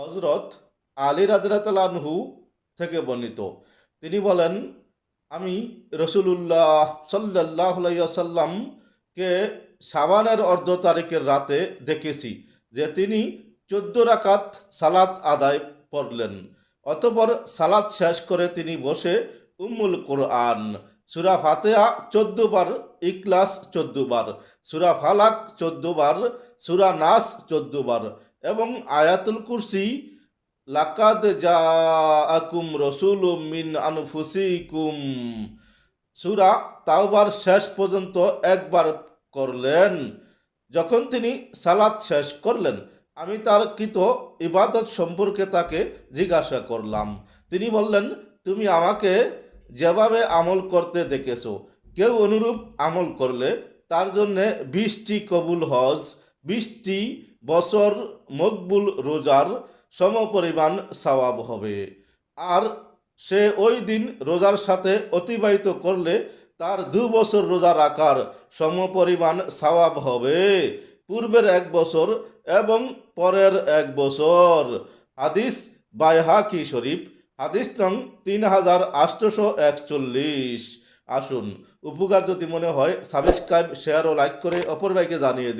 হজরত আলী রাদিয়াল্লাহু আনহু থেকে বর্ণিত। তিনি বলেন, আমি রসুলুল্লাহ সাল্লাল্লাহু আলাইহি ওয়াসাল্লামকে শাবানের অর্ধ তারিখের রাতে দেখেছি যে তিনি 14 রাকাত সালাত আদায় করলেন। অতঃপর সালাত শেষ করে তিনি বসে উম্মুল কোরআন, সূরা ফাতিহা 14 বার, ইখলাস 14 বার, সূরা ফালাক 14 বার, সূরা নাস 14 বার এবং আয়াতুল কুরসি লাকাদ জাআকুম রাসূলুম মিন আনফুসিকুম সূরা তাওবার শেষ পর্যন্ত একবার করলেন। যখন তিনি সালাত শেষ করলেন, আমি তার কৃত ইবাদত সম্পর্কে তাকে জিজ্ঞাসা করলাম। তিনি বললেন, তুমি আমাকে যেভাবে আমল করতে দেখেছো, কেউ অনুরূপ আমল করলে তার জন্যে 20টি কবুল হজ, 20টি বছর মকবুল রোজার সমপরিমাণ সওয়াব হবে। আর সে ওই দিন রোজার সাথে অতিবাহিত করলে তার 2 বছর রোজা রাখার সমপরিমাণ সওয়াব হবে, পূর্বের 1 বছর এবং পরের 1 বছর। হাদিস বাইহাকি শরীফ, হাদিস নং 3841। আসুন, উপকার যদি মনে হয় সাবস্ক্রাইব, শেয়ার ও লাইক করে অপর ভাইকে জানিয়ে দিন।